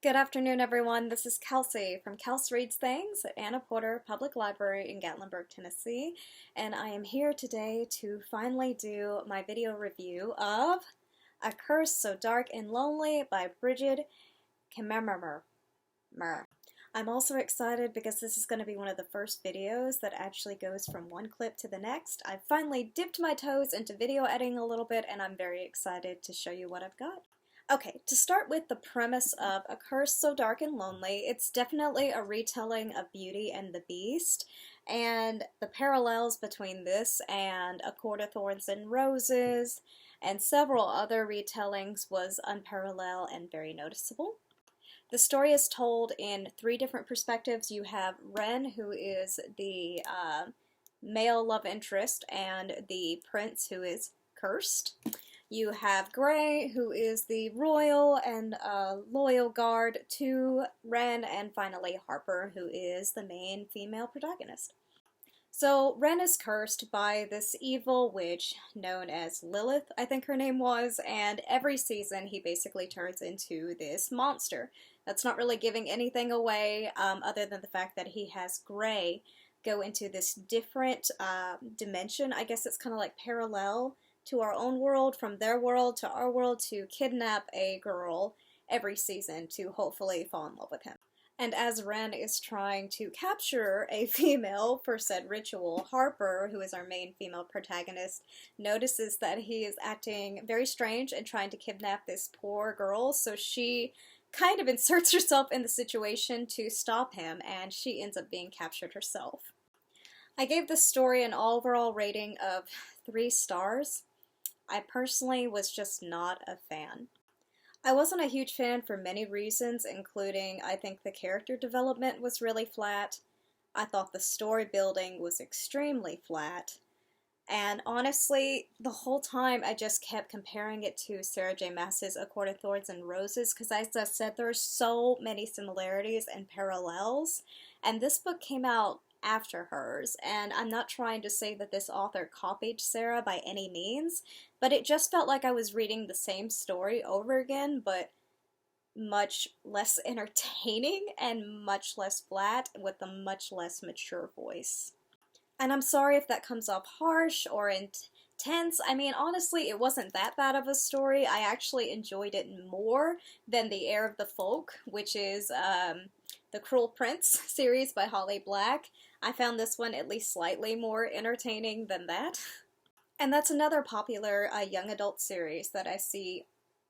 Good afternoon, everyone. This is Kelsey from Kels Reads Things at Anna Porter Public Library in Gatlinburg, Tennessee, and I am here today to finally do my video review of A Curse So Dark and Lonely by Brigid Kemmerer. I'm also excited because this is going to be one of the first videos that actually goes from one clip to the next. I've finally dipped my toes into video editing a little bit, and I'm very excited to show you what I've got. Okay, to start with the premise of A Curse So Dark and Lonely, it's definitely a retelling of Beauty and the Beast, and the parallels between this and A Court of Thorns and Roses and several other retellings was unparalleled and very noticeable. The story is told in three different perspectives. You have Ren, who is the male love interest, and the prince, who is cursed. You have Gray, who is the royal and loyal guard to Ren, and finally Harper, who is the main female protagonist. So Ren is cursed by this evil witch known as Lilith, I think her name was, and every season he basically turns into this monster. That's not really giving anything away other than the fact that he has Gray go into this different dimension. I guess it's kind of like parallel to our own world, from their world to our world, to kidnap a girl every season to hopefully fall in love with him. And as Ren is trying to capture a female for said ritual, Harper, who is our main female protagonist, notices that he is acting very strange and trying to kidnap this poor girl, so she kind of inserts herself in the situation to stop him, and she ends up being captured herself. I gave this story an overall rating of 3 stars. I personally was just not a fan. I wasn't a huge fan for many reasons, including I think the character development was really flat. I thought the story building was extremely flat. And honestly, the whole time I just kept comparing it to Sarah J. Maas's A Court of Thorns and Roses, because as I said, there are so many similarities and parallels. And this book came out after hers, and I'm not trying to say that this author copied Sarah by any means, but it just felt like I was reading the same story over again, but much less entertaining and much less flat with a much less mature voice. And I'm sorry if that comes off harsh or intense. I mean, honestly, it wasn't that bad of a story. I actually enjoyed it more than The Heir of the Folk, which is the Cruel Prince series by Holly Black. I found this one at least slightly more entertaining than that. And that's another popular young adult series that I see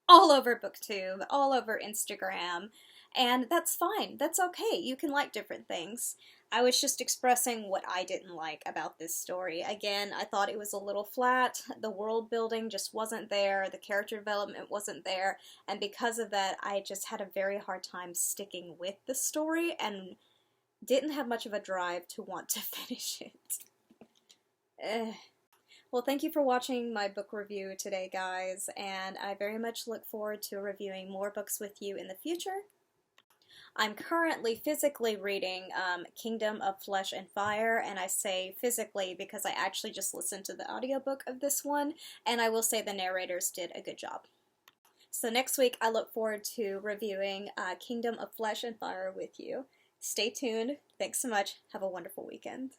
all over BookTube, all over Instagram, and that's fine. That's okay. You can like different things. I was just expressing what I didn't like about this story. Again, I thought it was a little flat. The world building just wasn't there. The character development wasn't there. And because of that, I just had a very hard time sticking with the story and didn't have much of a drive to want to finish it. Well, thank you for watching my book review today, guys, and I very much look forward to reviewing more books with you in the future. I'm currently physically reading Kingdom of Flesh and Fire, and I say physically because I actually just listened to the audiobook of this one, and I will say the narrators did a good job. So next week I look forward to reviewing Kingdom of Flesh and Fire with you. Stay tuned. Thanks so much. Have a wonderful weekend.